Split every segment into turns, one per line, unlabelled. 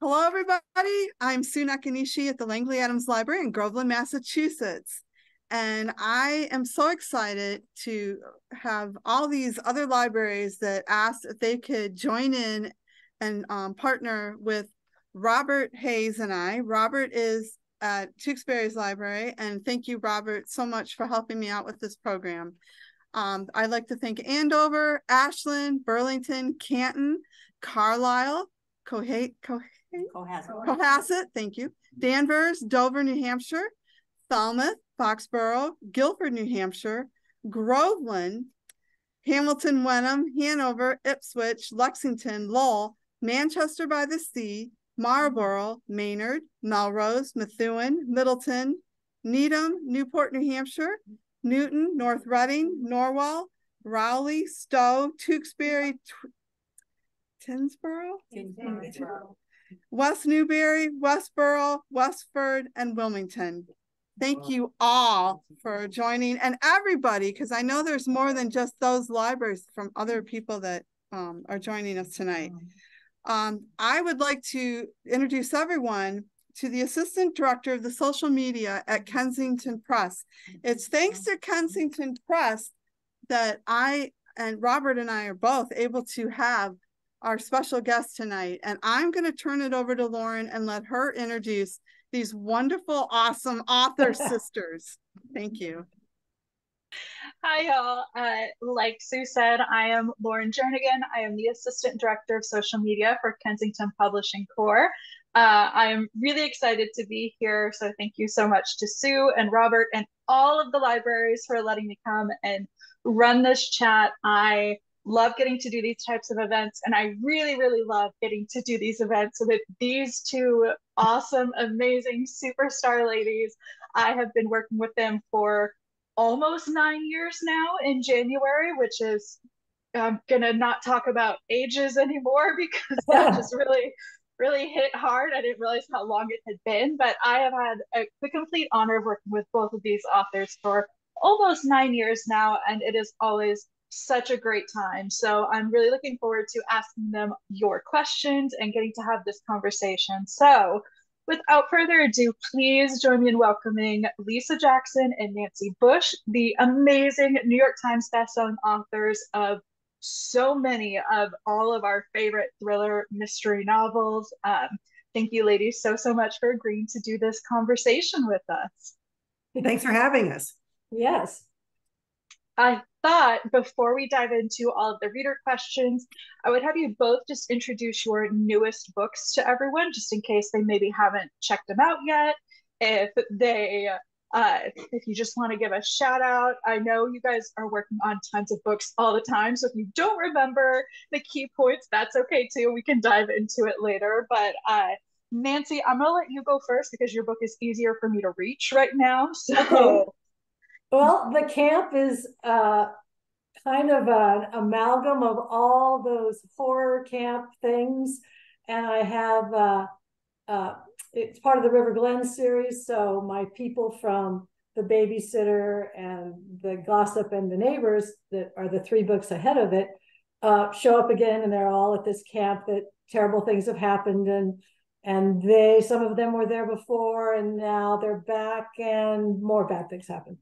Hello, everybody. I'm Sue Nakanishi at the Langley Adams Library in Groveland, Massachusetts. And I am so excited to have all these other libraries that asked if they could join in and partner with Robert Hayes and I. Robert is at Tewksbury's Library, and thank you, Robert, so much for helping me out with this program. I'd like to thank Andover, Ashland, Burlington, Canton, Carlisle, Cohasset, thank you, Danvers, Dover, New Hampshire, Falmouth, Foxborough, Guilford, New Hampshire, Groveland, Hamilton, Wenham, Hanover, Ipswich, Lexington, Lowell, Manchester by the Sea, Marlborough, Maynard, Melrose, Methuen, Middleton, Needham, Newport, New Hampshire, Newton, North Reading, Norwell, Rowley, Stowe, Tewksbury, Tinsboro, West Newbury, Westboro, Westford, and Wilmington. Thank you all for joining, and everybody, because I know there's more than just those libraries from other people that are joining us tonight. I would like to introduce everyone to the Assistant Director of the Social Media at Kensington Press. It's thanks to Kensington Press that I and Robert and I are both able to have our special guest tonight. And I'm going to turn it over to Lauren and let her introduce these wonderful, awesome author sisters. Thank you.
Hi, y'all. Like Sue said, I am Lauren Jernigan. I am the Assistant Director of Social Media for Kensington Publishing Corps. I am really excited to be here, so thank you so much to Sue and Robert and all of the libraries for letting me come and run this chat. I love getting to do these types of events, and I really, really love getting to do these events with these two awesome, amazing superstar ladies. I have been working with them for almost 9 years now in January, which is, I'm gonna not talk about ages anymore because that just really hit hard. I didn't realize how long it had been, but I have had the complete honor of working with both of these authors for almost 9 years now, and it is always such a great time. So I'm really looking forward to asking them your questions and getting to have this conversation. So without further ado, please join me in welcoming Lisa Jackson and Nancy Bush, the amazing New York Times bestselling authors of so many of all of our favorite thriller mystery novels. Thank you, ladies, so much for agreeing to do this conversation with us.
Thanks for having us.
Yes.
I thought before we dive into all of the reader questions, I would have you both just introduce your newest books to everyone, just in case they maybe haven't checked them out yet. If you just want to give a shout out, I know you guys are working on tons of books all the time, so if you don't remember the key points, that's okay too. We can dive into it later. But Nancy, I'm gonna let you go first because your book is easier for me to reach right now. So.
Okay. Well, the camp is kind of an amalgam of all those horror camp things, and I have it's part of the River Glen series, so my people from The Babysitter and The Gossip and The Neighbors, that are the 3 books ahead of it, show up again, and they're all at this camp that terrible things have happened, and some of them were there before, and now they're back, and more bad things happen.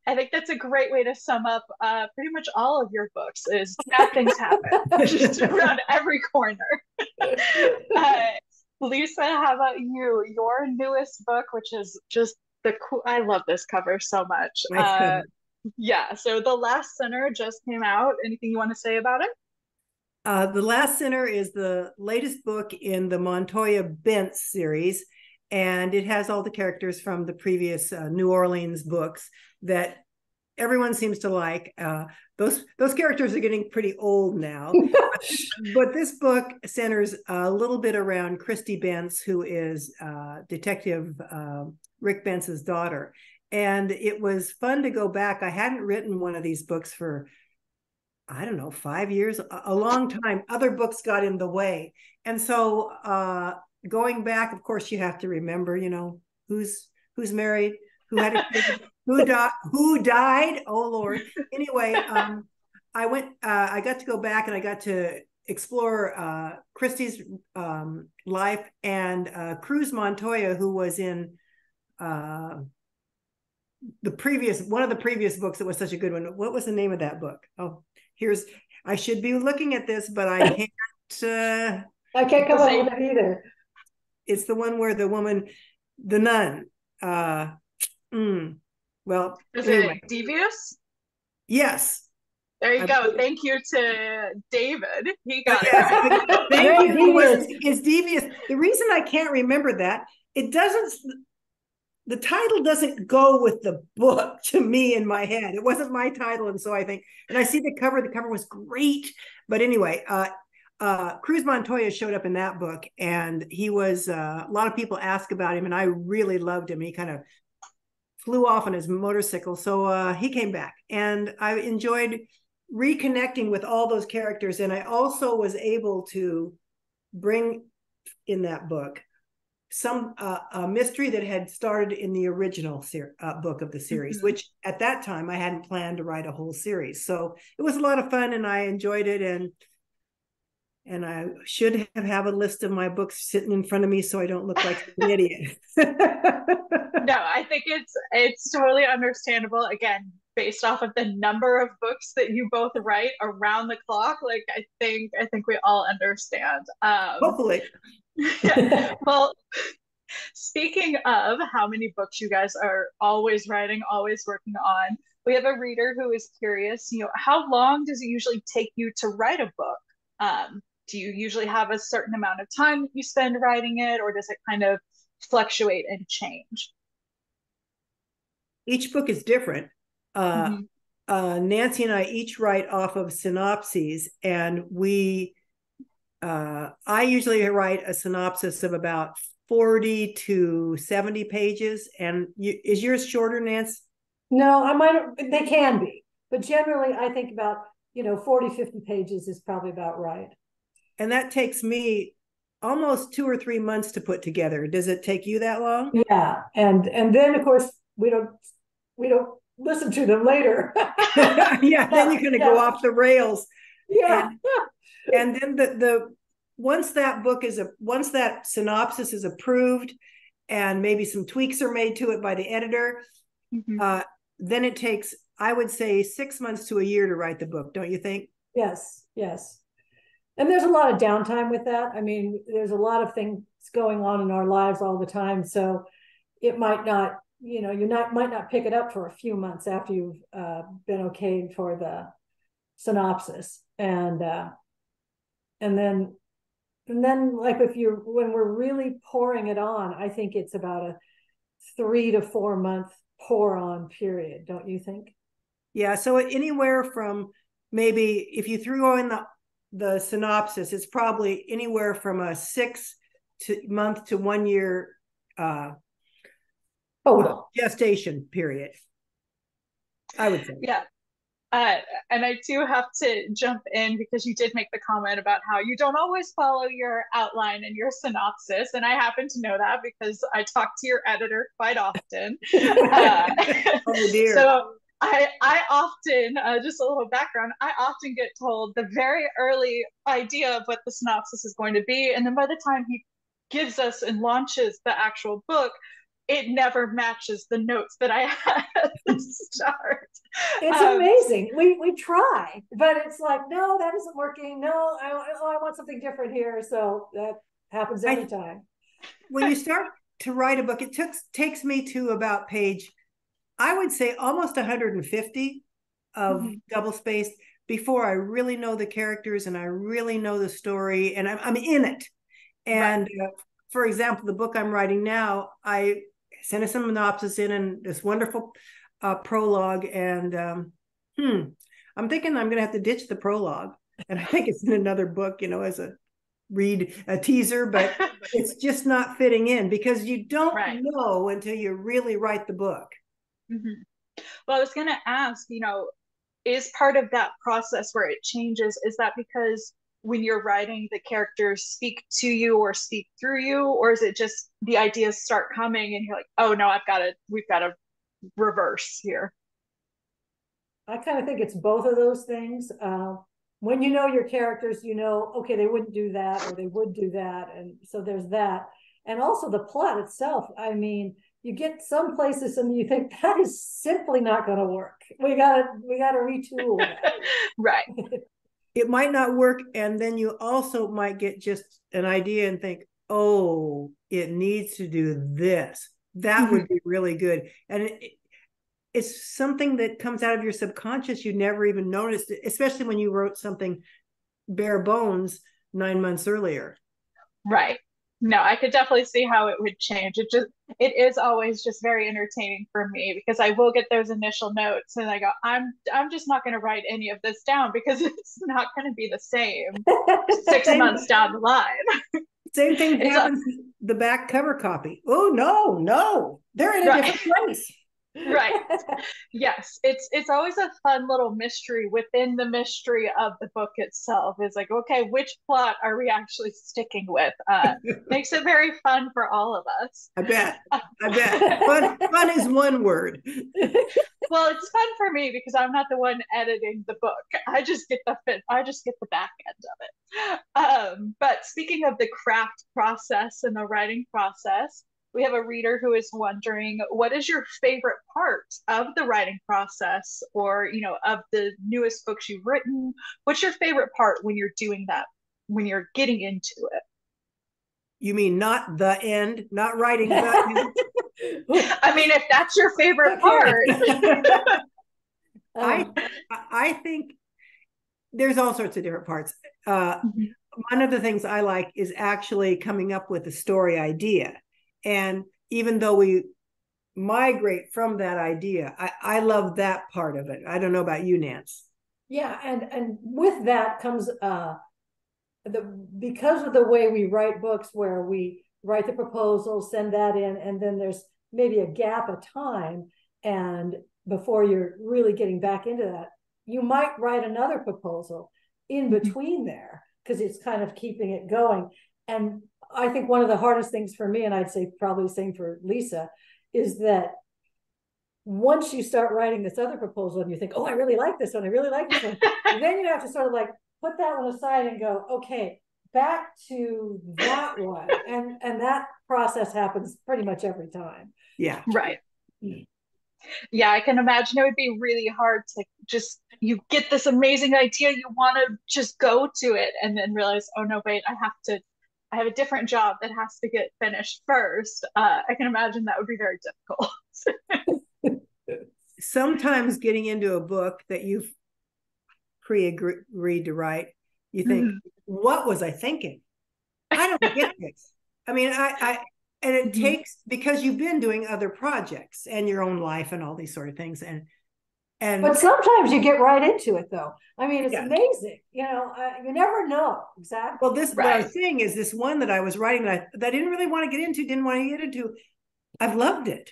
I think that's a great way to sum up pretty much all of your books, is bad things happen just around every corner. Lisa, how about you? Your newest book, which is just I love this cover so much.
Nice cover.
Yeah, so The Last Sinner just came out. Anything you want to say about it?
The Last Sinner is the latest book in the Montoya Bentz series, and it has all the characters from the previous New Orleans books that everyone seems to like. Those characters are getting pretty old now, but this book centers a little bit around Christy Bentz, who is Detective Rick Bentz's daughter. And it was fun to go back. I hadn't written one of these books for, I don't know, 5 years, a long time. Other books got in the way. And so going back, of course, you have to remember, who's married, who had a kid, who died. Oh, Lord. Anyway, I got to go back and I got to explore Christie's life, and Cruz Montoya, who was in one of the previous books that was such a good one. What was the name of that book? Oh, I should be looking at this, but I can't.
I can't come up with it either.
It's the one where the woman, the nun. Well,
is
anyway.
it Devious?
Yes.
There you go. Thank you to David. He got it right.
Thank you. It's Devious. The reason I can't remember that, the title doesn't go with the book to me in my head. It wasn't my title. And so I see the cover was great. But anyway, Cruz Montoya showed up in that book, and he was, a lot of people ask about him, and I really loved him. He kind of flew off on his motorcycle. So he came back, and I enjoyed reconnecting with all those characters. And I also was able to bring in that book some a mystery that had started in the original book of the series, which at that time I hadn't planned to write a whole series. So it was a lot of fun, and I enjoyed it. And I should have a list of my books sitting in front of me so I don't look like an idiot.
No, I think it's totally understandable. Again, based off of the number of books that you both write around the clock, like I think we all understand.
Hopefully.
Well, speaking of how many books you guys are always writing, always working on, we have a reader who is curious, how long does it usually take you to write a book? Do you usually have a certain amount of time that you spend writing it, or does it kind of fluctuate and change?
Each book is different. Nancy and I each write off of synopses, and I usually write a synopsis of about 40 to 70 pages. And is yours shorter, Nancy?
No, they can be, but generally I think about 40, 50 pages is probably about right.
And that takes me almost 2 or 3 months to put together. Does it take you that long?
Yeah. And then of course we don't listen to them later.
Yeah, then you're gonna go off the rails.
Yeah.
And then once that synopsis is approved and maybe some tweaks are made to it by the editor, then it takes, I would say, 6 months to a year to write the book, don't you think?
Yes. And there's a lot of downtime with that. I mean, there's a lot of things going on in our lives all the time. So it might not, might not pick it up for a few months after you've been okayed for the synopsis. And then like when we're really pouring it on, I think it's about a 3 to 4 month pour on period. Don't you think?
Yeah. So anywhere from, maybe if you threw in the synopsis, it's probably anywhere from a 6 month to 1 year gestation period, I would say.
Yeah. And I do have to jump in because you did make the comment about how you don't always follow your outline and your synopsis. And I happen to know that because I talk to your editor quite often.
Oh dear.
So I often, just a little background, I often get told the very early idea of what the synopsis is going to be. And then by the time he gives us and launches the actual book, it never matches the notes that I had at the start.
It's amazing. We try, but it's like, no, that isn't working. No, I want something different here. So that happens every time.
When you start to write a book, it takes me to about page, I would say almost 150 of double spaced before I really know the characters and I really know the story and I'm in it. And for example, the book I'm writing now, I sent a synopsis in and this wonderful prologue. And I'm thinking I'm going to have to ditch the prologue. And I think it's in another book, as a teaser, but it's just not fitting in because you don't know until you really write the book.
Well, I was going to ask, is part of that process where it changes, is that because when you're writing, the characters speak to you or speak through you, or is it just the ideas start coming and you're like, oh no, we've got to reverse here?
I kind of think it's both of those things. when you know your characters, you know, okay, they wouldn't do that or they would do that. And so there's that. And also the plot itself. I mean, you get some places and you think that is simply not going to work. We gotta retool that.
Right.
It might not work. And then you also might get just an idea and think, oh, it needs to do this. That would be really good. And it's something that comes out of your subconscious. You never even noticed it, especially when you wrote something bare bones 9 months earlier.
Right. No, I could definitely see how it would change. It is always just very entertaining for me because I will get those initial notes and I go, I'm just not going to write any of this down because it's not going to be the same 6 months down the line.
Same thing happens with the back cover copy. Oh no, they're in a different place.
Right. Yes. It's always a fun little mystery within the mystery of the book itself. It's like, okay, which plot are we actually sticking with? Makes it very fun for all of us.
I bet. Fun is one word.
Well, it's fun for me because I'm not the one editing the book. I just get the back end of it. But speaking of the craft process and the writing process, we have a reader who is wondering, what is your favorite part of the writing process or, of the newest books you've written? What's your favorite part when you're doing that, when you're getting into it?
You mean not the end, not writing the end?
I mean, if that's your favorite part.
I think there's all sorts of different parts. One of the things I like is actually coming up with a story idea. And even though we migrate from that idea, I love that part of it. I don't know about you, Nance.
Yeah, and with that comes because of the way we write books, where we write the proposal, send that in, and then there's maybe a gap of time, and before you're really getting back into that, you might write another proposal in between there because it's kind of keeping it going. And I think one of the hardest things for me, and I'd say probably the same for Lisa, is that once you start writing this other proposal and you think, oh, I really like this one, I really like this one, then you have to sort of like put that one aside and go, okay, back to that one. And that process happens pretty much every time.
Yeah.
Right. Yeah, I can imagine it would be really hard to just, you get this amazing idea, you want to just go to it and then realize, oh no, wait, I have a different job that has to get finished first. I can imagine that would be very difficult.
Sometimes getting into a book that you've pre-agreed to write, you think, what was I thinking? I don't get this. I mean, and it takes, because you've been doing other projects and your own life and all these sort of things.
But sometimes you get right into it, though. I mean, it's amazing. You never know exactly.
Well, what I was saying is this one that I was writing that I didn't really want to get into, I've loved it.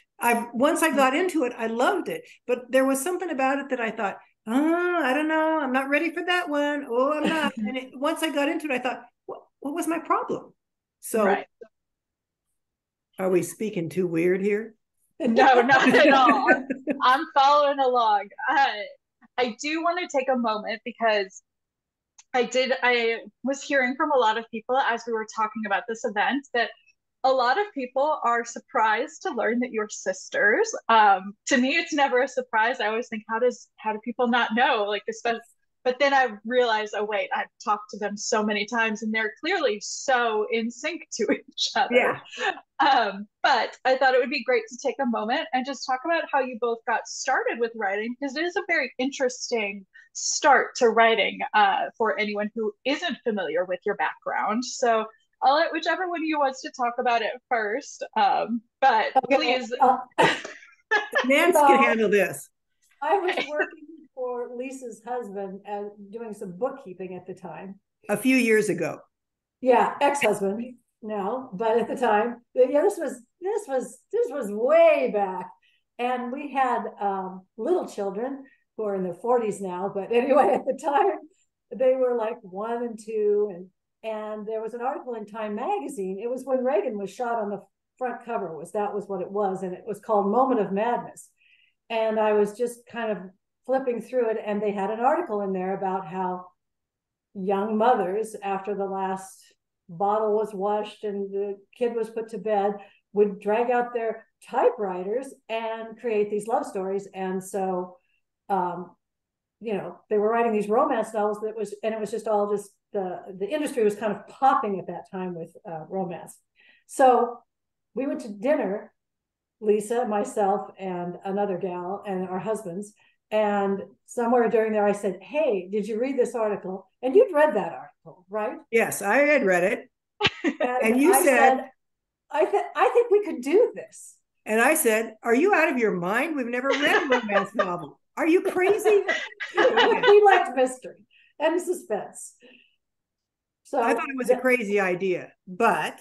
Once I got into it, I loved it. But there was something about it that I thought, oh, I don't know, I'm not ready for that one. Oh, I'm not. And once I got into it, I thought, what was my problem? So are we speaking too weird here?
No, not at all. I'm following along. I do want to take a moment because I was hearing from a lot of people as we were talking about this event that a lot of people are surprised to learn that you're sisters. To me, it's never a surprise. I always think, how do people not know? Like, especially, but then I realized, oh wait, I've talked to them so many times, and they're clearly so in sync to each other.
Yeah.
But I thought it would be great to take a moment and just talk about how you both got started with writing, because it is a very interesting start to writing for anyone who isn't familiar with your background. So I'll let whichever one of you wants to talk about it first. But please.
Nance can handle this.
I was working for Lisa's husband and doing some bookkeeping at the time.
A few years ago.
Yeah, ex-husband now, but at the time, this was way back. And we had little children who are in their 40s now, but anyway, at the time, they were like 1 and 2, and there was an article in Time magazine. It was when Reagan was shot on the front cover, that was what it was, and it was called Moment of Madness. And I was just kind of flipping through it, and they had an article in there about how young mothers, after the last bottle was washed and the kid was put to bed, would drag out their typewriters and create these love stories. And so, you know, they were writing these romance novels and it was just all just the industry was kind of popping at that time with romance. So we went to dinner, Lisa, myself, and another gal, and our husbands. And somewhere during there, I said, "Hey, did you read this article?" And you'd read that article, right?
Yes, I had read it. And you
I
said,
I think we could do this.
and I said, "Are you out of your mind? We've never read a romance novel. Are you crazy?"
We liked mystery and suspense. So
I thought it was a crazy idea, but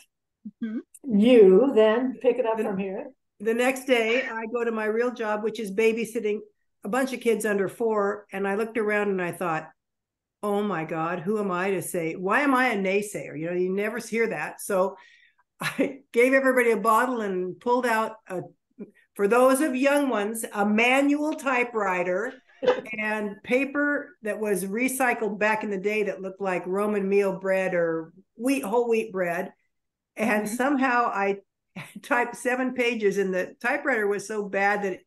you then pick it up from here.
The next day, I go to my real job, which is babysitting a bunch of kids under 4. And I looked around and I thought, oh my God, who am I to say? Why am I a naysayer? You know, you never hear that. So I gave everybody a bottle and pulled out, for those of young ones, a manual typewriter and paper that was recycled back in the day that looked like Roman meal bread or whole wheat bread. And somehow I typed 7 pages, and the typewriter was so bad that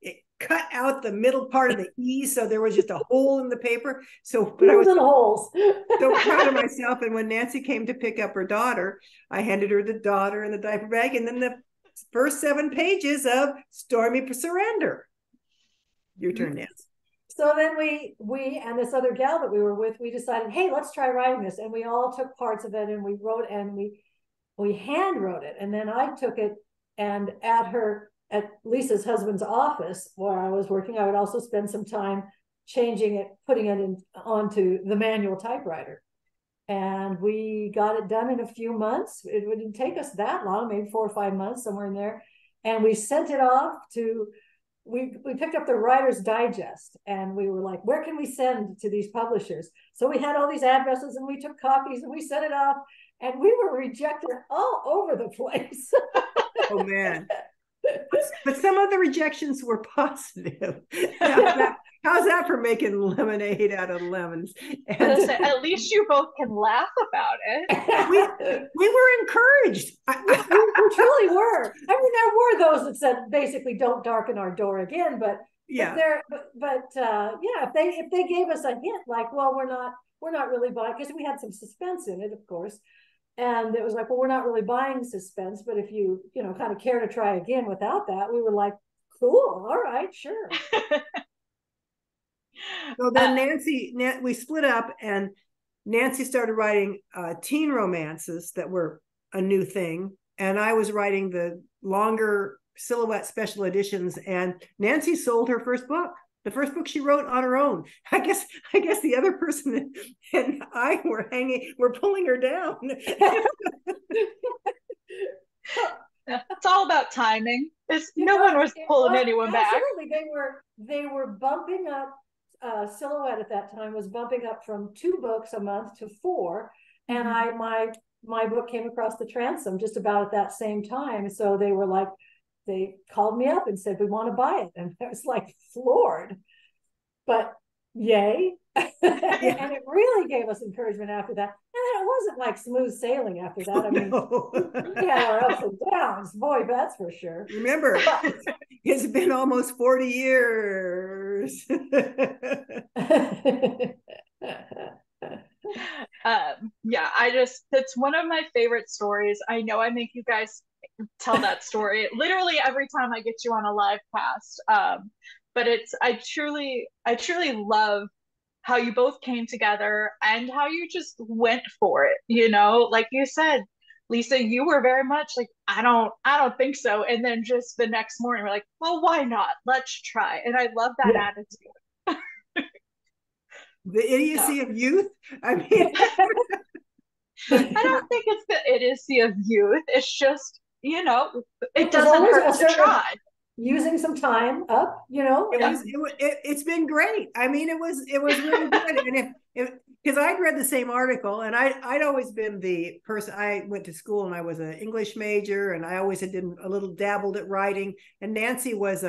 it cut out the middle part of the E, so there was just a hole in the paper. But I was
holes.
so proud of myself. And when Nancy came to pick up her daughter, I handed her the daughter and the diaper bag, and then the first 7 pages of Stormy Surrender. Your turn, Nancy.
So then we and this other gal that we were with, we decided, hey, let's try writing this. And we all took parts of it and we wrote, and we hand wrote it. And then I took it, and at Lisa's husband's office where I was working, I would also spend some time changing it, putting it onto the manual typewriter. And we got it done in a few months. It wouldn't take us that long, maybe 4 or 5 months, somewhere in there. And we sent it off to, we picked up the Writer's Digest, and we were like, where can we send to these publishers? So we had all these addresses, and we took copies and we sent it off, and we were rejected all over the place.
Oh man. But some of the rejections were positive. How's that for making lemonade out of lemons?
And at least you both can laugh about it.
We were encouraged.
We truly were. I mean, there were those that said basically, "Don't darken our door again." But yeah, if they gave us a hint, like, well, we're not really buying, because we had some suspense in it, of course. And it was like, well, we're not really buying suspense, but if you kind of care to try again without that, we were like, cool, all right, sure.
So then we split up, and Nancy started writing teen romances that were a new thing. And I was writing the longer silhouette special editions, and Nancy sold her first book. The first book she wrote on her own. I guess the other person and I were pulling her down.
It's all about timing. No one was pulling anyone back.
Absolutely, they were bumping up. Silhouette at that time was bumping up from 2 books a month to 4, and my book came across the transom just about at that same time. So they were like, they called me up and said, we want to buy it. And I was like floored, but yay. And it really gave us encouragement after that. And then it wasn't like smooth sailing after that. I mean, we had our ups and downs, boy, that's for sure.
Remember, it's been almost 40 years.
It's one of my favorite stories. I know I make you guys tell that story literally every time I get you on a live cast, but I truly love how you both came together and how you just went for it. Like you said, Lisa, you were very much like, I don't think so, and then just the next morning we're like, well, why not, let's try. And I love that attitude.
The idiocy of youth. I mean,
I don't think it's the idiocy of youth. It's just, it doesn't hurt to try.
Using some time up,
it's been great. I mean, it was really good. And because I'd read the same article, and I'd always been the person. I went to school and I was an English major, and I always had been a little dabbled at writing. And Nancy was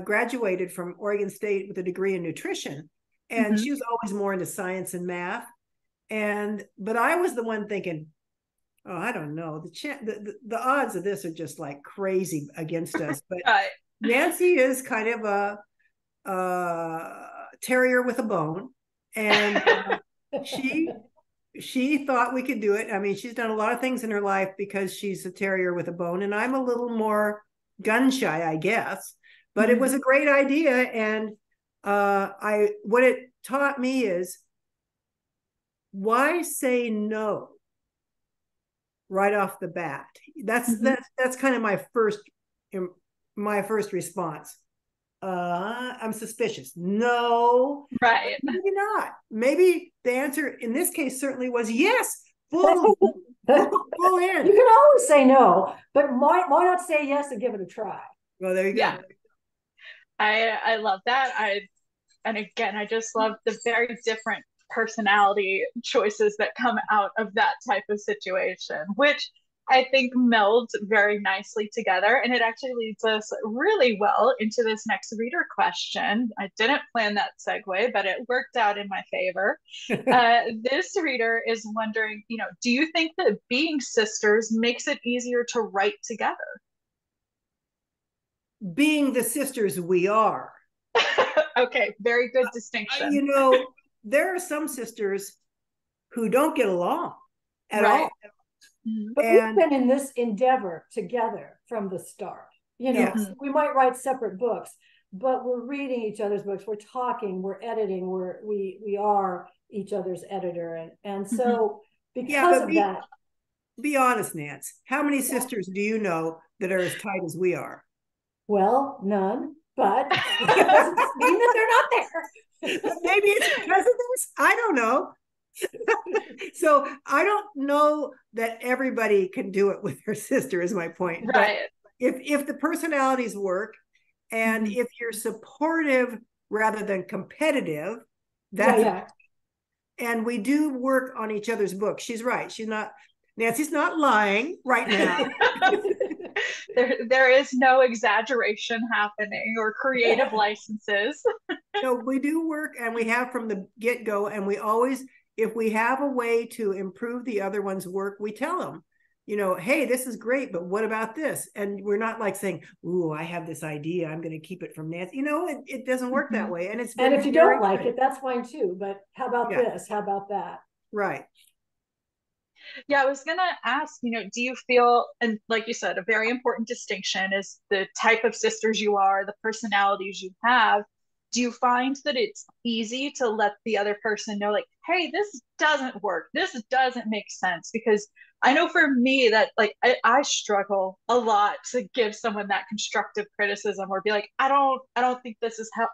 graduated from Oregon State with a degree in nutrition, and she was always more into science and math. But I was the one thinking, oh, I don't know. The odds of this are just like crazy against us. But
Right.
Nancy is kind of a terrier with a bone, and she thought we could do it. I mean, she's done a lot of things in her life because she's a terrier with a bone, and I'm a little more gun shy, I guess. But it was a great idea, and what it taught me is, why say no right off the bat? That's kind of my first response. I'm suspicious. No,
Right.
maybe not. Maybe the answer in this case certainly was yes. Full in.
You can always say no, but why not say yes and give it a try?
Well, there you go.
Yeah. I love that. And again, I just love the very different personality choices that come out of that type of situation, which I think melds very nicely together. And it actually leads us really well into this next reader question. I didn't plan that segue, but it worked out in my favor. This reader is wondering, do you think that being sisters makes it easier to write together?
Being the sisters we are.
Okay, very good distinction.
There are some sisters who don't get along at all.
But we've been in this endeavor together from the start.
Yes.
We might write separate books, but we're reading each other's books, we're talking, we're editing, we are each other's editor. And so because of that.
Be honest, Nance. How many sisters do you know that are as tight as we are?
Well, none, but it doesn't mean that they're not there.
Maybe it's because of this. I don't know. So I don't know that everybody can do it with their sister, is my point.
Right.
But if the personalities work, and if you're supportive rather than competitive, that's and we do work on each other's books. She's right. Nancy's not lying right now.
There is no exaggeration happening or creative licenses.
No, we do work, and we have from the get-go, and we always, if we have a way to improve the other one's work, we tell them, hey, this is great, but what about this? And we're not like saying, ooh, I have this idea, I'm going to keep it from Nancy. it doesn't work that way. And
if you don't like it, that's fine too. But how about this? How about that?
Right.
Yeah, I was going to ask, do you feel, and like you said, a very important distinction is the type of sisters you are, the personalities you have. Do you find that it's easy to let the other person know, like, hey, this doesn't work, this doesn't make sense? Because I know for me that, like, I struggle a lot to give someone that constructive criticism or be like, I don't think this is how,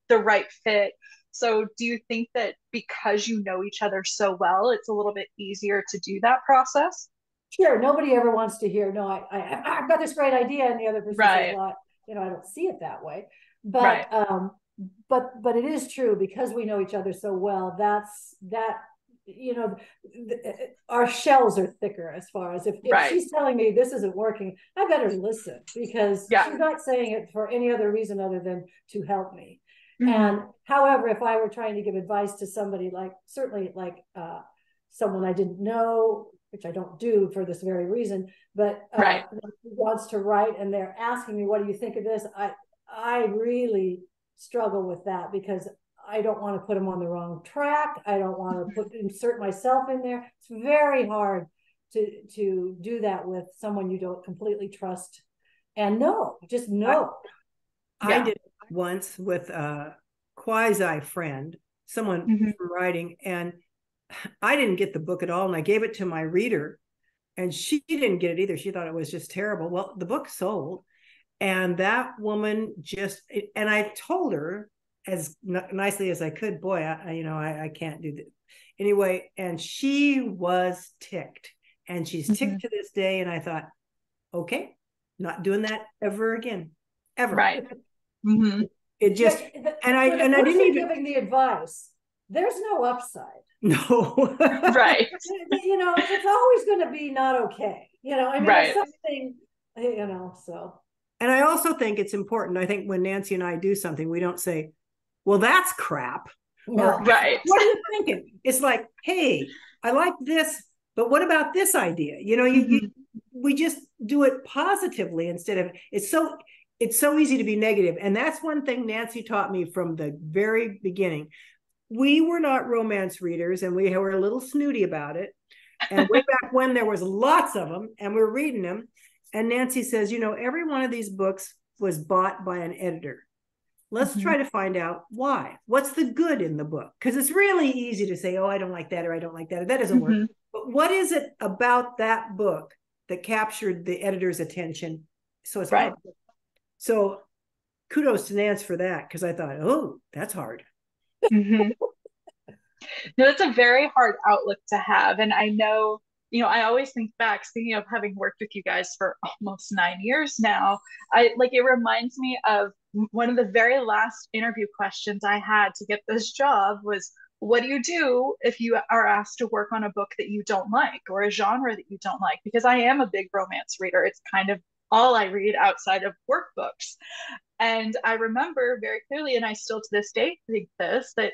the right fit. So do you think that because you know each other so well, it's a little bit easier to do that process?
Sure. Nobody ever wants to hear, no, I've got this great idea, and the other person says, well, I don't see it that way. But but it is true, because we know each other so well. Our shells are thicker, as far as if she's telling me this isn't working, I better listen, because she's not saying it for any other reason other than to help me. And however, if I were trying to give advice to somebody, certainly someone I didn't know, which I don't do for this very reason, but wants to write, and they're asking me, what do you think of this? I really struggle with that, because I don't want to put them on the wrong track. I don't want to insert myself in there. It's very hard to do that with someone you don't completely trust. And just no.
I did once with a quasi friend, someone from writing, and I didn't get the book at all, and I gave it to my reader, and she didn't get it either. She thought it was just terrible. Well, the book sold, and that woman and I told her as nicely as I could, boy, I can't do this anyway. And she was ticked, and she's ticked to this day. And I thought, okay, not doing that ever again, ever.
Right.
It just, and I didn't even
giving the advice. There's no upside.
No.
Right.
It's always going to be not okay. It's something, so.
And I also think it's important. I think when Nancy and I do something, we don't say, well, that's crap. Or,
Right.
what are you thinking? It's like, hey, I like this, but what about this idea? We just do it positively instead of, it's so easy to be negative. And that's one thing Nancy taught me from the very beginning. We were not romance readers, and we were a little snooty about it. And way back when there was lots of them, and we're reading them. And Nancy says, every one of these books was bought by an editor. Let's try to find out why. What's the good in the book? Because it's really easy to say, oh, I don't like that, or I don't like that. That doesn't work. But what is it about that book that captured the editor's attention? So it's right. So kudos to Nance for that, because I thought, oh, that's hard.
No, that's a very hard outlook to have. And I know, I always think back, speaking of having worked with you guys for almost 9 years now, it reminds me of one of the very last interview questions I had to get this job was, what do you do if you are asked to work on a book that you don't like, or a genre that you don't like? Because I am a big romance reader. It's kind of all I read outside of workbooks. And I remember very clearly, and I still to this day think this, that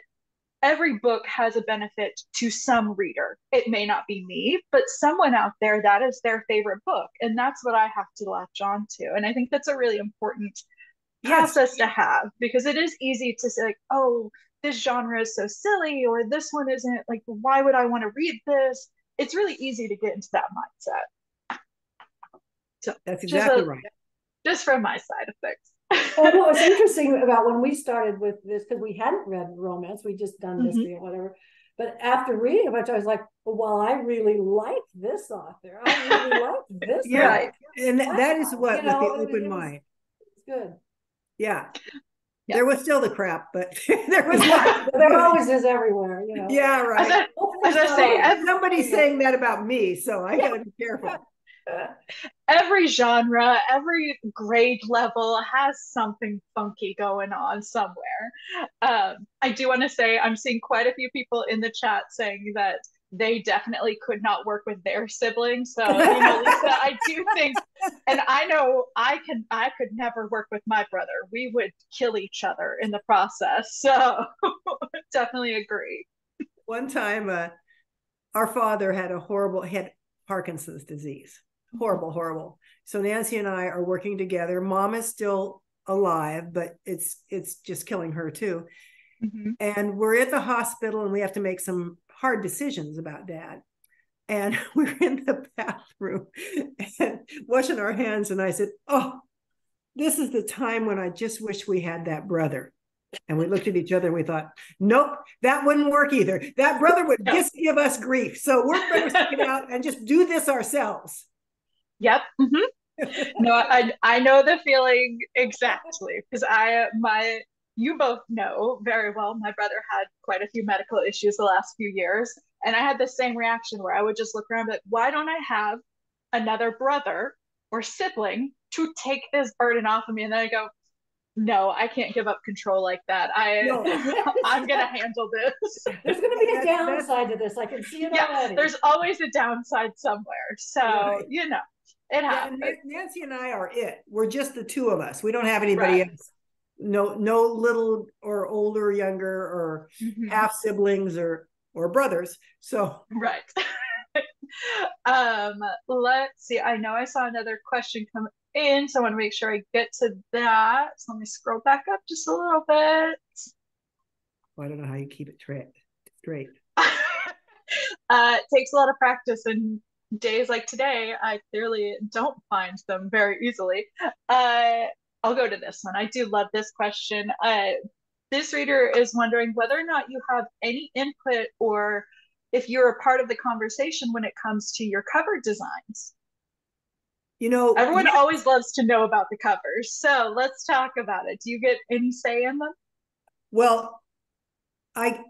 every book has a benefit to some reader. It may not be me, but someone out there, that is their favorite book. And that's what I have to latch on to. And I think that's a really important process to have, because it is easy to say, like, oh, this genre is so silly, or this one isn't, like, why would I want to read this? It's really easy to get into that mindset. So
that's exactly right.
Just from my side of things.
Oh, no, it's interesting about when we started with this, because we hadn't read romance, we just done mystery or whatever. But after reading a bunch, I was like, well, I really like this author. I really like this.
Right. And that is what, with the open mind.
It's good.
Yeah. There was still the crap, but there was
there always is everywhere,
Yeah, right.
As I say,
somebody's saying that about me, so I gotta be careful.
Every genre, every grade level has something funky going on somewhere. I do want to say I'm seeing quite a few people in the chat saying that they definitely could not work with their siblings. So, Lisa, I do think, and I know I could never work with my brother. We would kill each other in the process. So definitely agree.
One time, our father had Parkinson's disease. Horrible. So Nancy and I are working together. Mom is still alive, but it's just killing her too. And we're at the hospital, and we have to make some hard decisions about Dad. And we're in the bathroom and washing our hands. And I said, oh, this is the time when I just wish we had that brother. And we looked at each other and we thought, nope, that wouldn't work either. That brother would just give us grief. So we're better stick it out and just do this ourselves.
Yep. No, I know the feeling exactly, because you both know very well, my brother had quite a few medical issues the last few years, and I had the same reaction where I would just look around and be like, why don't I have another brother or sibling to take this burden off of me? And then I go, no, I can't give up control like that. I'm gonna handle this.
There's gonna be a downside to this. I can see it already.
There's always a downside somewhere. So it happens.
Nancy and I are it. We're just the two of us. We don't have anybody else. No little or older, younger, or half siblings or brothers. So
right. Let's see. I know I saw another question come in, so I want to make sure I get to that. So let me scroll back up just a little bit.
Well, I don't know how you keep it straight.
It takes a lot of practice, and days like today, I clearly don't find them very easily. I'll go to this one. I do love this question. This reader is wondering whether or not you have any input, or if you're a part of the conversation when it comes to your cover designs. Everyone always loves to know about the covers. So let's talk about it. Do you get any say in them?
Well, I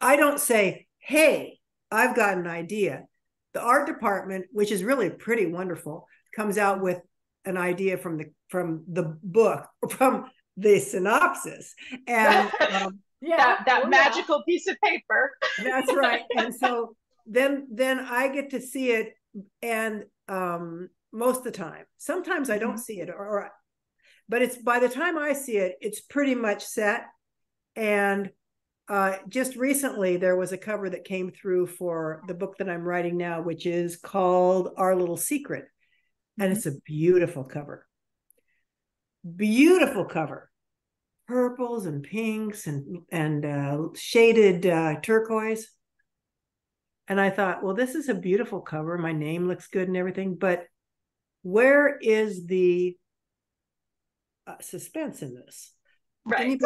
don't say, hey, I've got an idea. The art department, which is really pretty wonderful, comes out with an idea from the book, from the synopsis, and
that magical piece of paper.
That's right. And so then I get to see it, and most of the time, sometimes I don't see it, but it's by the time I see it, it's pretty much set, and just recently, there was a cover that came through for the book that I'm writing now, which is called Our Little Secret. And it's a beautiful cover. Beautiful cover. Purples and pinks and shaded turquoise. And I thought, well, this is a beautiful cover. My name looks good and everything. But where is the suspense in this?
Right.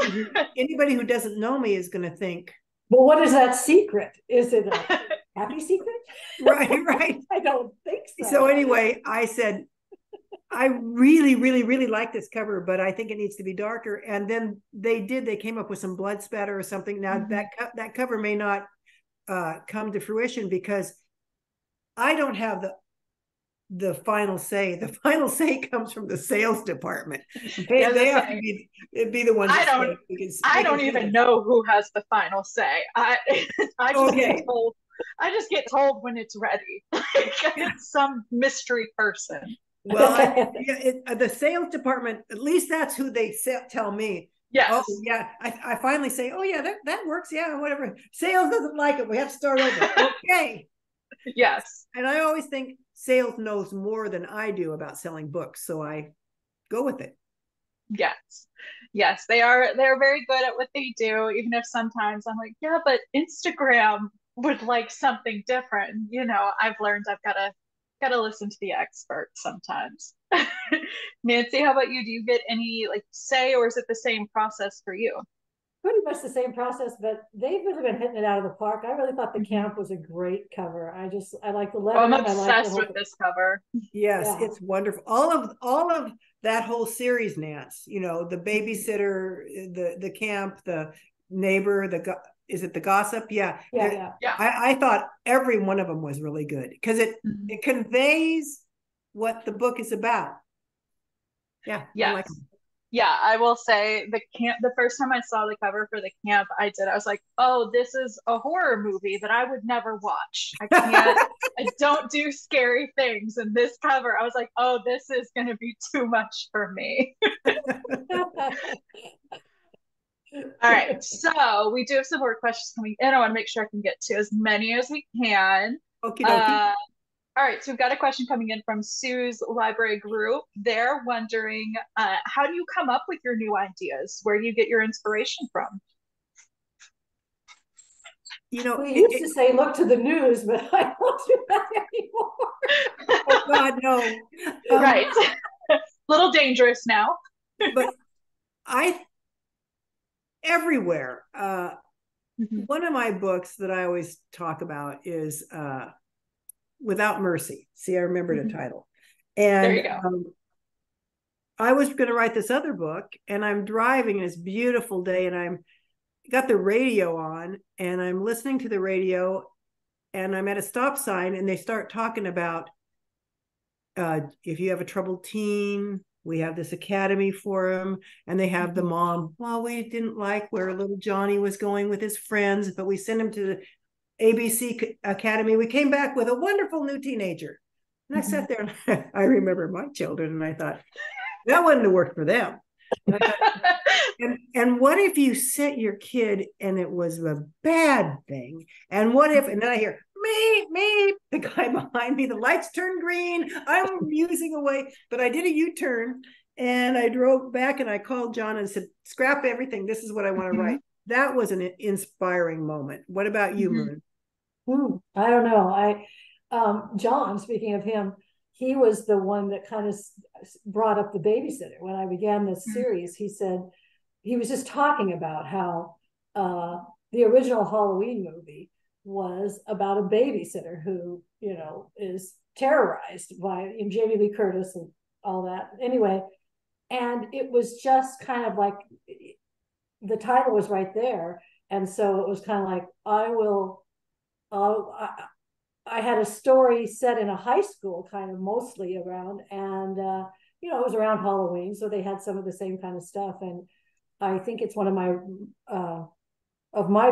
Anybody who doesn't know me is going to think,
well, what is that secret? Is it a happy secret?
right.
I don't think so.
So anyway, I said, I really, really, really like this cover, but I think it needs to be darker. And then they came up with some blood spatter or something. Now that cover may not come to fruition because I don't have the final say. The final say comes from the sales department. They have to be the ones.
I don't even know who has the final say. I just get told when it's ready. Like it's some mystery person.
Well, the sales department, at least that's who they tell me.
Yes.
Oh, yeah. I finally say, oh, yeah, that works. Yeah, whatever. Sales doesn't like it. We have to start over. Okay.
Yes.
And I always think sales knows more than I do about selling books. So I go with it.
Yes. Yes. They're very good at what they do, even if sometimes I'm like, yeah, but Instagram would like something different. You know, I've learned I've got to listen to the experts sometimes. Nancy, how about you? Do you get any like say, or is it the same process for you?
Pretty much the same process, but they've really been hitting it out of the park. I really thought the camp was a great cover. I like the lettering.
I'm obsessed with this cover.
Yes, it's wonderful. All of that whole series, Nance. You know, the babysitter, the camp, the neighbor, is it the gossip? Yeah. I thought every one of them was really good because it conveys what the book is about. Yeah.
Yes.
I like them.
Yeah, I will say the first time I saw the cover for the camp, I was like, oh, this is a horror movie that I would never watch. I can't, I don't do scary things. And this cover, I was like, oh, this is going to be too much for me. All right, so we do have some more questions coming in. I want to make sure I can get to as many as we can.
Okie dokie.
All right, so we've got a question coming in from Sue's library group. They're wondering, how do you come up with your new ideas? Where do you get your inspiration from?
You know, we used to say, look to the news, but I don't do that anymore.
Oh, God, no.
Right. A little dangerous now.
But everywhere. One of my books that I always talk about is Without Mercy. See, I remembered a title. And there you go. I was going to write this other book, and I'm driving, and it's a beautiful day, and I'm got the radio on, and I'm listening to the radio, and I'm at a stop sign, and they start talking about if you have a troubled teen, we have this academy for him, and they have the mom. Well, we didn't like where little Johnny was going with his friends, but we sent him to the ABC Academy. We came back with a wonderful new teenager. And I sat there and I remember my children, and I thought, that wouldn't have worked for them. And what if you sent your kid and it was a bad thing? And what if, and then I hear, me, the guy behind me, the lights turned green, I'm musing away, but I did a U-turn and I drove back and I called John and said, scrap everything. This is what I want to write. That was an inspiring moment. What about you, Moon?
I don't know. John, speaking of him, he was the one that kind of brought up the babysitter. When I began this series, he said, he was just talking about how the original Halloween movie was about a babysitter who, you know, is terrorized by Jamie Lee Curtis and all that. Anyway, and it was just kind of like, the title was right there. And so it was kind of like, I had a story set in a high school, kind of mostly around, and you know, it was around Halloween, so they had some of the same kind of stuff. And I think it's one of my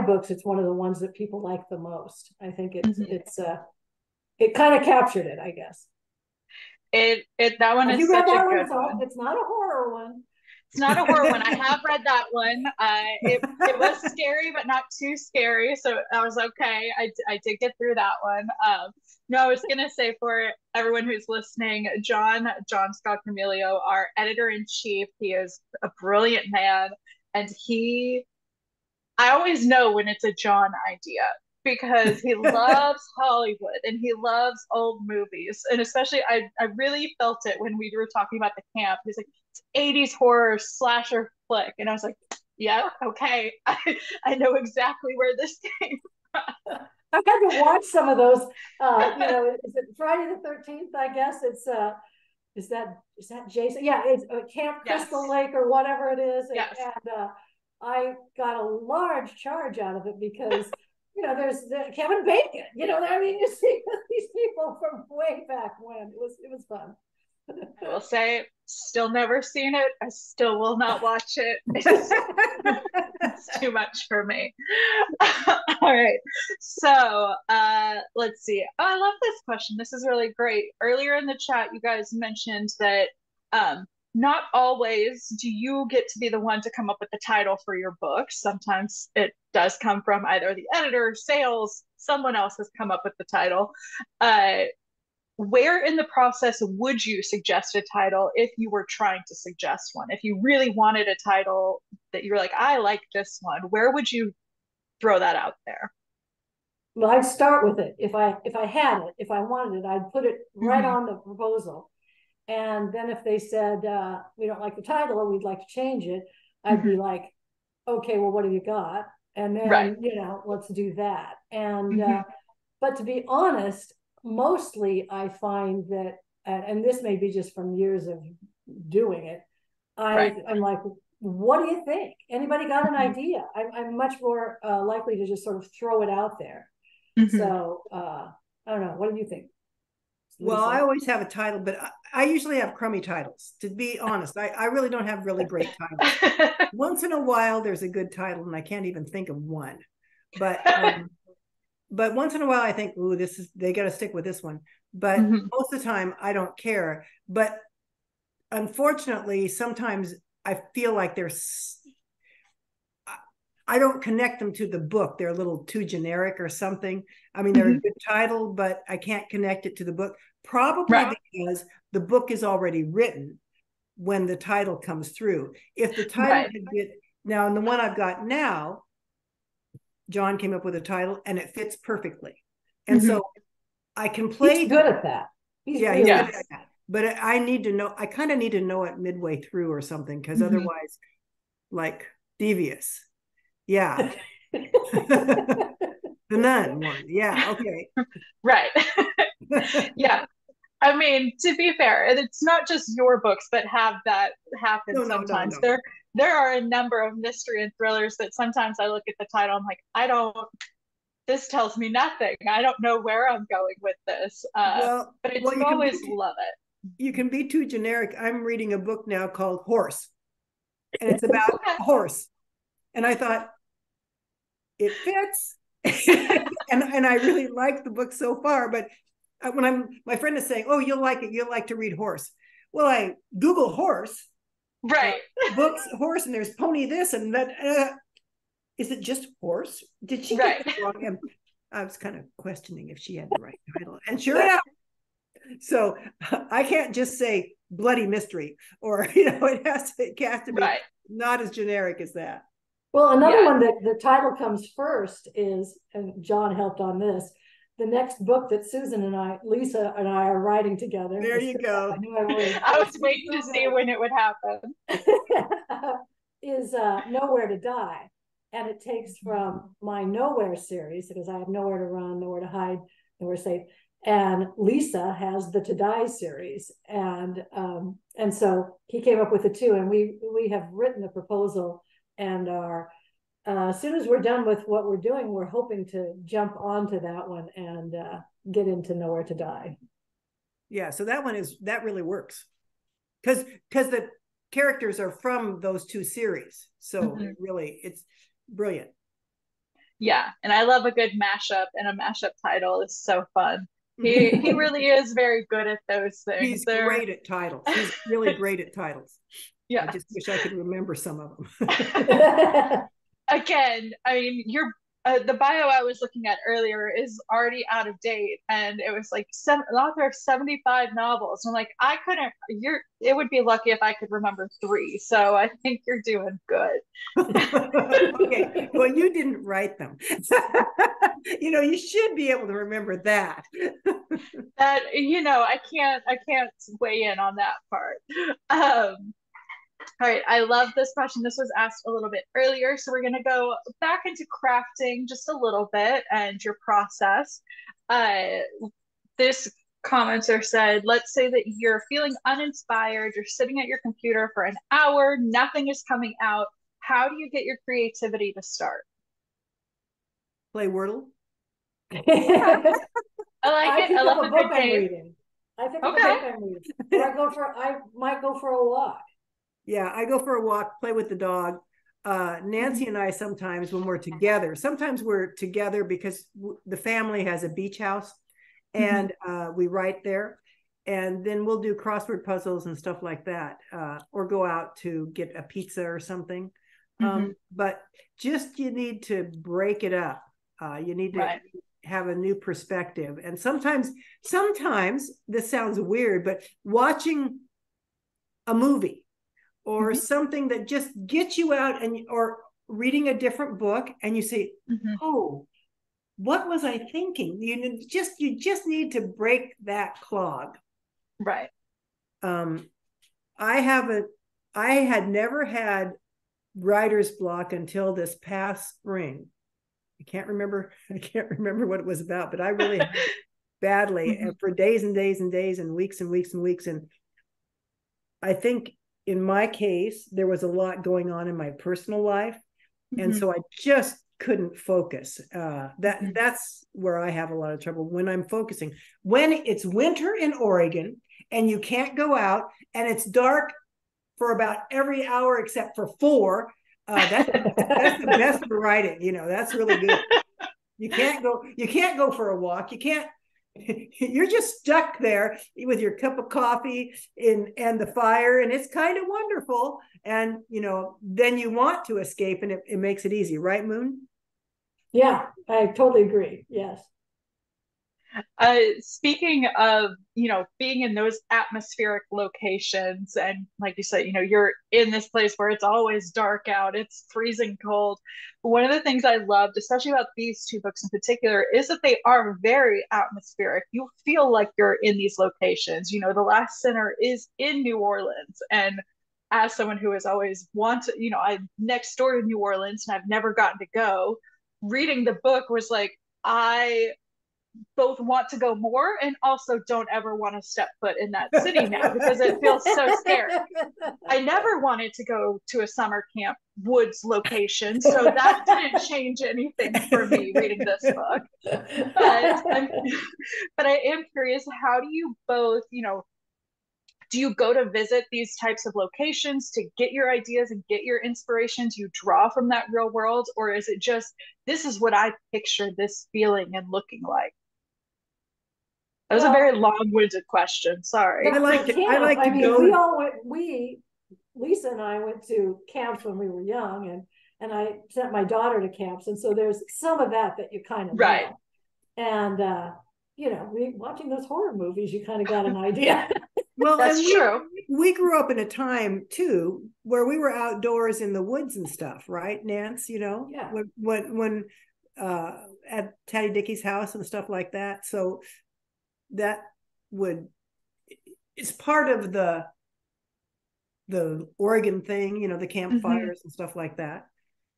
books. It's one of the ones that people like the most. I think it kind of captured it, I guess.
That one is such a good one.
It's not a horror one.
It's not a horror one. I have read that one. It was scary, but not too scary. So I was okay. I did get through that one. No, I was gonna say for everyone who's listening, John Scott Camilio, our editor-in-chief, he is a brilliant man, and I always know when it's a John idea because he loves Hollywood and he loves old movies. And especially, I really felt it when we were talking about the camp. He's like, it's 80s horror slasher flick. And I was like, yeah, okay. I know exactly where this came from.
I've had to watch some of those. Is it Friday the 13th? I guess it's is that Jason? Yeah, it's Camp Crystal Lake or whatever it is.
Yes.
And I got a large charge out of it because there's Kevin Bacon. I mean, you see these people from way back when. It was fun.
I will say, still never seen it. I still will not watch it. It's too much for me. All right. So let's see. Oh, I love this question. This is really great. Earlier in the chat, you guys mentioned that not always do you get to be the one to come up with the title for your book. Sometimes it does come from either the editor, sales, someone else has come up with the title. Where in the process would you suggest a title if you were trying to suggest one? If you really wanted a title that you were like, I like this one, where would you throw that out there?
Well, I'd start with it. If I had it, if I wanted it, I'd put it right on the proposal. And then if they said, we don't like the title or we'd like to change it, I'd be like, okay, well, what have you got? And then, let's do that. And, but to be honest, mostly I find that, and this may be just from years of doing it, I'm like, what do you think? Anybody got an idea? I'm much more likely to just sort of throw it out there. So I don't know. What do you think, Lisa?
Well, I always have a title, but I usually have crummy titles, to be honest. I really don't have really great titles. Once in a while, there's a good title, and I can't even think of one. But once in a while, I think, ooh, they got to stick with this one. But most of the time, I don't care. But unfortunately, sometimes I feel like I don't connect them to the book. They're a little too generic or something. I mean, they're a good title, but I can't connect it to the book. Probably because the book is already written when the title comes through. If the title now, in the one I've got now, John came up with a title and it fits perfectly. And so I can play.
He's good at that. He's
good at that. But I kind of need to know it midway through or something, because otherwise, like Devious. Yeah. The Nun one. Yeah. Okay.
Right. Yeah. I mean, to be fair, it's not just your books that have that happen sometimes. No. There are a number of mystery and thrillers that sometimes I look at the title, I'm like, this tells me nothing. I don't know where I'm going with this. But it's always love it.
You can be too generic. I'm reading a book now called Horse, and it's about a horse. And I thought, it fits. and I really like the book so far, but when my friend is saying, oh, you'll like it, you'll like to read Horse. Well, I Google horse, books, horse, and there's pony this and that. Is it just horse? Did she get it wrong? And I was kind of questioning if she had the right title. And sure enough, so I can't just say bloody mystery, or it has to be not as generic as that.
Well, another one that the title comes first is, and John helped on this, the next book that Lisa and I are writing together.
There you go.
I was waiting to see when it would happen.
Is Nowhere to Die. And it takes from my Nowhere series, because I have nowhere to run, nowhere to hide, nowhere safe. And Lisa has the To Die series. And so he came up with the two, and we have written a proposal and are, as soon as we're done with what we're doing, we're hoping to jump onto that one and get into Nowhere to Die.
Yeah, so that really works, because the characters are from those two series, so it's brilliant.
Yeah, and I love a good mashup, and a mashup title is so fun. He really is very good at those things.
He's great at titles. He's really great at titles.
Yeah.
I just wish I could remember some of them.
Again, I mean, the bio I was looking at earlier is already out of date, and it was like an author of 75 novels. And I'm like, I couldn't. It would be lucky if I could remember 3. So I think you're doing good.
Okay, well, you didn't write them. You should be able to remember that.
That I can't weigh in on that part. All right, I love this question. This was asked a little bit earlier, so we're going to go back into crafting just a little bit and your process. This commenter said, let's say that you're feeling uninspired, you're sitting at your computer for an hour, nothing is coming out. How do you get your creativity to start?
Play Wordle.
I like it. I love
a
the
book
good
I'm
game.
reading. I pick up a book I'm reading. Or I might go for a walk.
Yeah, I go for a walk, play with the dog. Nancy and I sometimes when we're together, sometimes we're together because the family has a beach house and we write there. And then we'll do crossword puzzles and stuff like that, or go out to get a pizza or something. But just you need to break it up. You need to have a new perspective. And sometimes this sounds weird, but watching a movie or something that just gets you out or reading a different book and you say, oh, what was I thinking? You just need to break that clog.
Right.
I had never had writer's block until this past spring. I can't remember what it was about, but I really had it badly and for days and days and days and weeks and weeks and weeks. And I think in my case, there was a lot going on in my personal life. And so I just couldn't focus. That's where I have a lot of trouble when I'm focusing. When it's winter in Oregon and you can't go out and it's dark for about every hour except for 4, that's the best for writing. That's really good. You can't go for a walk. You're just stuck there with your cup of coffee and the fire, and it's kind of wonderful. And then you want to escape, and it makes it easy, right, Moon?
Yeah, I totally agree. Yes.
Speaking of, being in those atmospheric locations, and like you said, you're in this place where it's always dark out, it's freezing cold. One of the things I loved, especially about these 2 books in particular, is that they are very atmospheric. You feel like you're in these locations. The Last Sinner is in New Orleans. And as someone who has always wanted, I'm next door to New Orleans and I've never gotten to go, reading the book was like, I both want to go more and also don't ever want to step foot in that city now because it feels so scary. I never wanted to go to a summer camp woods location, so that didn't change anything for me reading this book. But I am curious, how do you both, do you go to visit these types of locations to get your ideas and get your inspirations? You draw from that real world, or is it just, this is what I picture this feeling and looking like? That was a very long-winded question. Sorry.
I like to go.
Lisa and I went to camps when we were young, and I sent my daughter to camps, and so there's some of that you kind of
right.
Know. And watching those horror movies, you kind of got an idea.
Well,
that's true.
We grew up in a time too where we were outdoors in the woods and stuff, right, Nance?
Yeah.
When at Taddy Dickey's house and stuff like that. So that it's part of the Oregon thing, the campfires and stuff like that.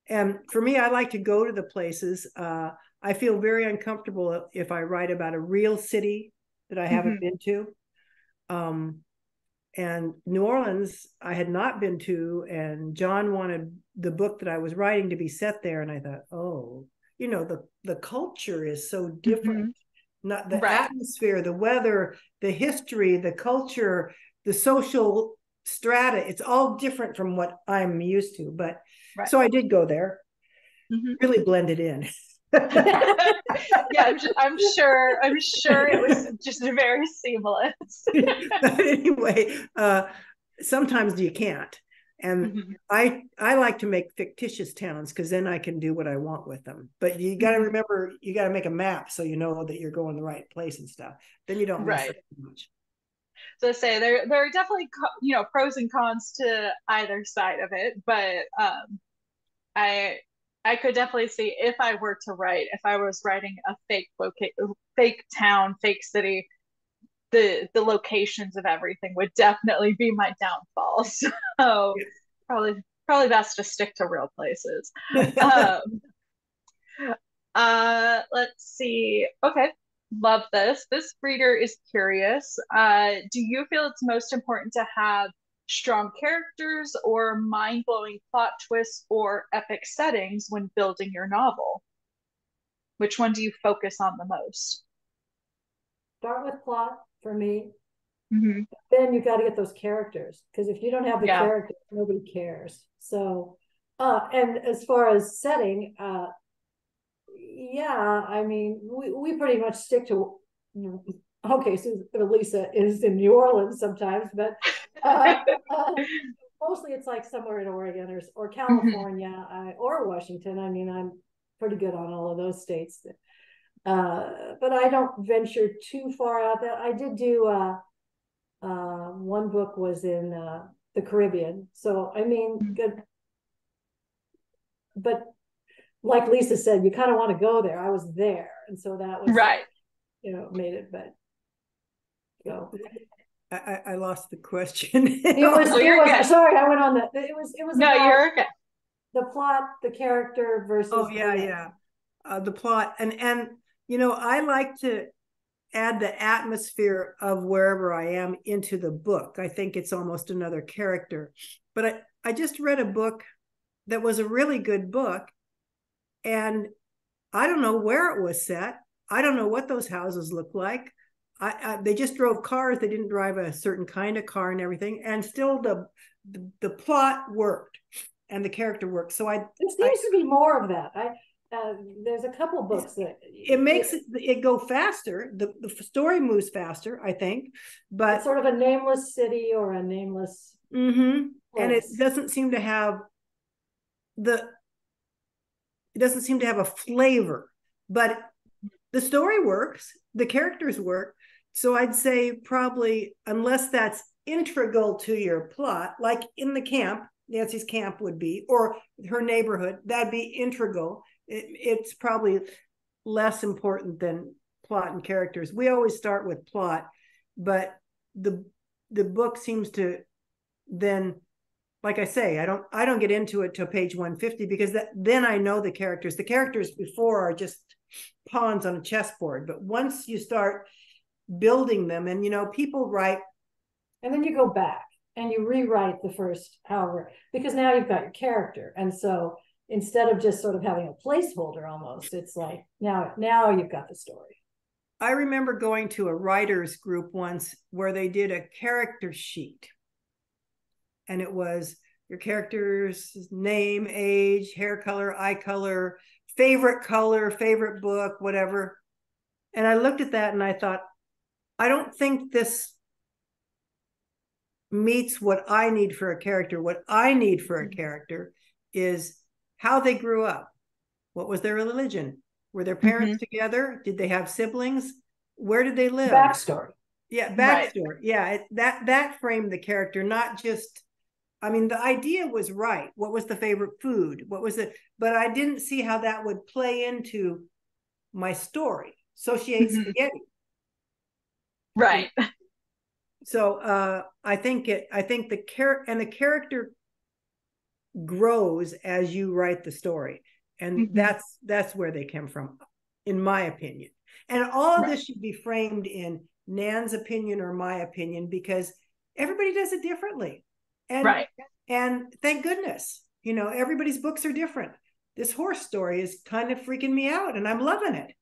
And for me, I like to go to the places. I feel very uncomfortable if I write about a real city that I haven't been to. And New Orleans, I had not been to, and John wanted the book that I was writing to be set there. And I thought, oh, the culture is so different. Not the atmosphere, the weather, the history, the culture, the social strata. It's all different from what I'm used to. But so I did go there, really blended in.
Yeah, I'm sure it was just very seamless.
But anyway, sometimes you can't. And I like to make fictitious towns because then I can do what I want with them. But you got to remember, you got to make a map so you know that you're going the right place and stuff. Then you don't mess up too much.
So say there are definitely pros and cons to either side of it, but I could definitely see if I was writing a fake town, fake city, the locations of everything would definitely be my downfall. So probably best to stick to real places. Let's see. Okay. Love this. This reader is curious. Do you feel it's most important to have strong characters or mind-blowing plot twists or epic settings when building your novel? Which one do you focus on the most?
Start with plot for me.
Mm-hmm.
Then you got to get those characters, because if you don't have the characters, nobody cares. So, and as far as setting, yeah, I mean, we pretty much stick to, okay, so Lisa is in New Orleans sometimes, but mostly it's like somewhere in Oregon or California, or Washington. I mean, I'm pretty good on all of those states. But I don't venture too far out there. I did do one book was in the Caribbean. So, I mean, good. But like Lisa said, you kind of want to go there. I was there. And so that was, made it, but go.
I lost the question.
Sorry, I went on that. It was
no, you're okay.
The plot, the character versus.
Oh, yeah. The plot. And, I like to add the atmosphere of wherever I am into the book. I think it's almost another character. But I just read a book that was a really good book. And I don't know where it was set. I don't know what those houses look like. They just drove cars. They didn't drive a certain kind of car and everything. And still the plot worked and the character worked. So there
seems to be more of that. There's a couple books that
it makes it go faster. The story moves faster, I think. But
it's sort of a nameless city or a nameless
and it doesn't seem to have a flavor, but the story works, the characters work. So I'd say probably, unless that's integral to your plot, like in the camp, Nancy's camp would be, or her neighborhood, that'd be integral. It's probably less important than plot and characters. We always start with plot, but the book seems to then, like I say, I don't get into it till page 150, because then I know the characters. The characters before are just pawns on a chessboard. But once you start building them, and people write,
and then you go back and you rewrite the first however, because now you've got your character. And so instead of just sort of having a placeholder almost, it's like now you've got the story.
I remember going to a writer's group once where they did a character sheet. And it was your character's name, age, hair color, eye color, favorite book, whatever. And I looked at that and I thought, I don't think this meets what I need for a character. What I need for a character is how they grew up. What was their religion? Were their parents together? Did they have siblings? Where did they live?
Backstory.
Yeah, backstory. Right. Yeah, that framed the character, not just, I mean, the idea was right. What was the favorite food? What was it? But I didn't see how that would play into my story. So she ate spaghetti.
Right.
So I think the character grows as you write the story. And that's where they came from, in my opinion. And all of this should be framed in Nan's opinion or my opinion, because everybody does it differently. And thank goodness, everybody's books are different. This horse story is kind of freaking me out and I'm loving it.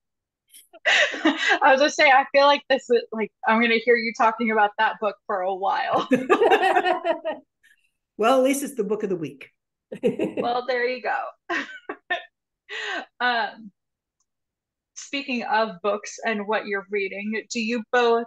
I was gonna say, I feel like this is like, I'm going to hear you talking about that book for a while.
Well, at least it's the book of the week.
Well, there you go. Speaking of books and what you're reading, do you both,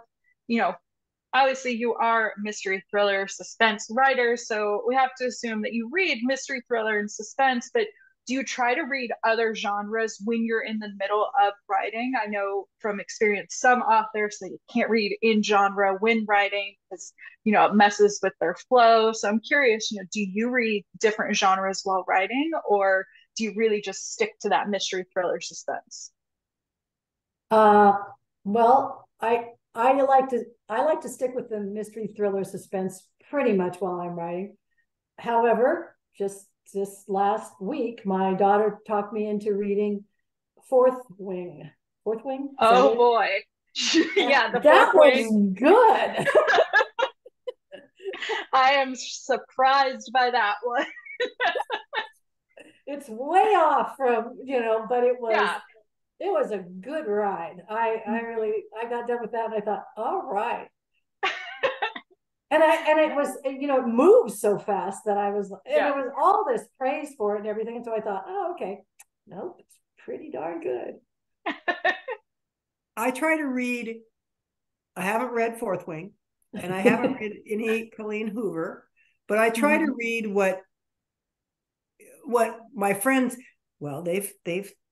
obviously you are mystery thriller suspense writer, so we have to assume that you read mystery thriller and suspense, but do you try to read other genres when you're in the middle of writing? I know from experience some authors that you can't read in genre when writing because it messes with their flow. So I'm curious, do you read different genres while writing, or do you really just stick to that mystery thriller suspense?
Well, I like to stick with the mystery thriller suspense pretty much while I'm writing. However, just this last week, my daughter talked me into reading Fourth Wing. Fourth Wing?
Oh boy. Yeah, the
that
Fourth
was
Wing.
Good.
I am surprised by that one.
It's way off from, but it was
Yeah.
it was a good ride. I got done with that and I thought, all right. And it was, it moves so fast that I was, and
Yeah.
there was all this praise for it and everything. And so I thought, oh, okay. Nope, it's pretty darn good.
I try to read, I haven't read Fourth Wing, and I haven't read any Colleen Hoover, but I try to read what my friends, well, they've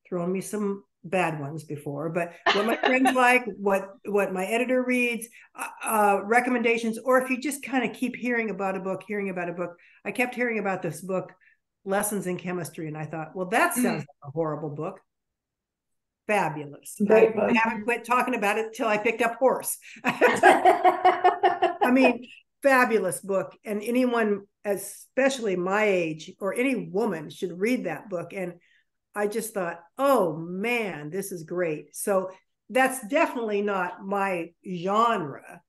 thrown me some bad ones before, but what my friends like, what my editor reads, recommendations, or if you just kind of keep hearing about a book. I kept hearing about this book, Lessons in Chemistry, and I thought, well, that sounds like a horrible book. Fabulous. I haven't quit talking about it till I picked up Horse. I mean, fabulous book. And anyone, especially my age, or any woman should read that book. And I just thought, oh man, this is great. So that's definitely not my genre.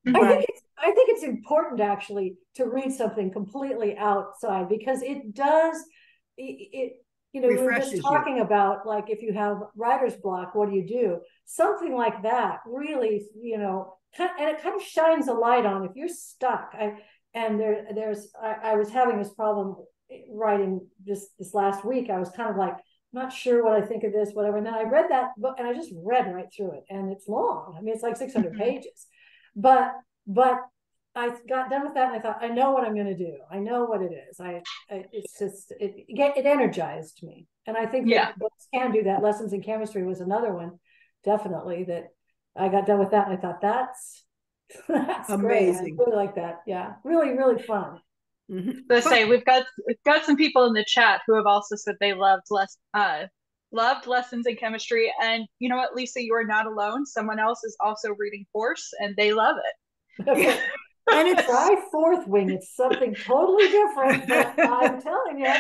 I think it's important actually to read something completely outside, because it does we were just talking about, like, if you have writer's block, what do you do? Something like that really, and it kind of shines a light on if you're stuck. I was having this problem writing this last week. I was kind of like, not sure what I think of this, whatever. And then I read that book and I just read right through it. And it's long. I mean, it's like 600 pages. But I got done with that and I thought, I know what I'm going to do. I know what it is. It's just, it energized me. And I think that books can do that. Lessons in Chemistry was another one, definitely, that I got done with that. And I thought, that's
amazing.
Great. I really like that. Yeah. Really, really fun.
Let's say we've got some people in the chat who have also said they loved Lessons in Chemistry. And you know what, Lisa, you are not alone. Someone else is also reading Horse and they love it.
Okay. And it's try Fourth Wing. It's something totally different, but I'm telling you.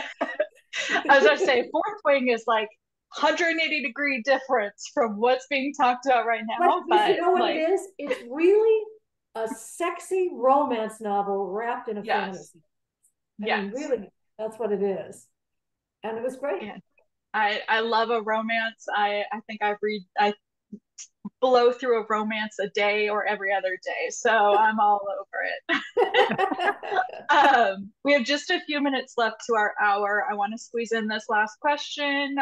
As I say, Fourth Wing is like 180-degree difference from what's being talked about right now.
But you know what it is? It's really a sexy romance novel wrapped in a fantasy. I mean, really, that's what it is. And it was great.
Yeah. I love a romance. I think I blow through a romance a day or every other day. So I'm all over it. We have just a few minutes left to our hour. I want to squeeze in this last question.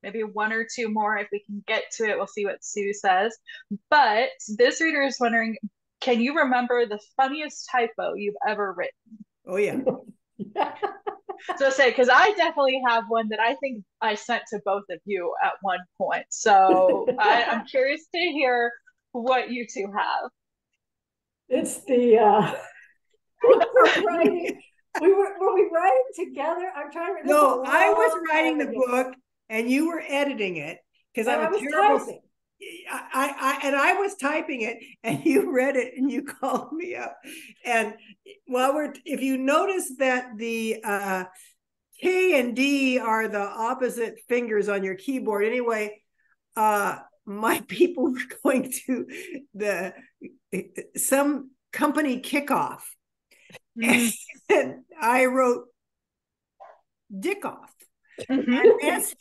Maybe one or two more if we can get to it. We'll see what Sue says. But this reader is wondering, can you remember the funniest typo you've ever written?
Oh, yeah.
So say, because I definitely have one that I think I sent to both of you at one point. So I'm curious to hear what you two have.
It's the were we writing together? I'm trying to.
No, I was writing the book and you were editing it, because I'm a terrible. Typing. I was typing it and you read it and you called me up. And if you notice that the K and D are the opposite fingers on your keyboard anyway, my people were going to some company kickoff, and I wrote Dick off. And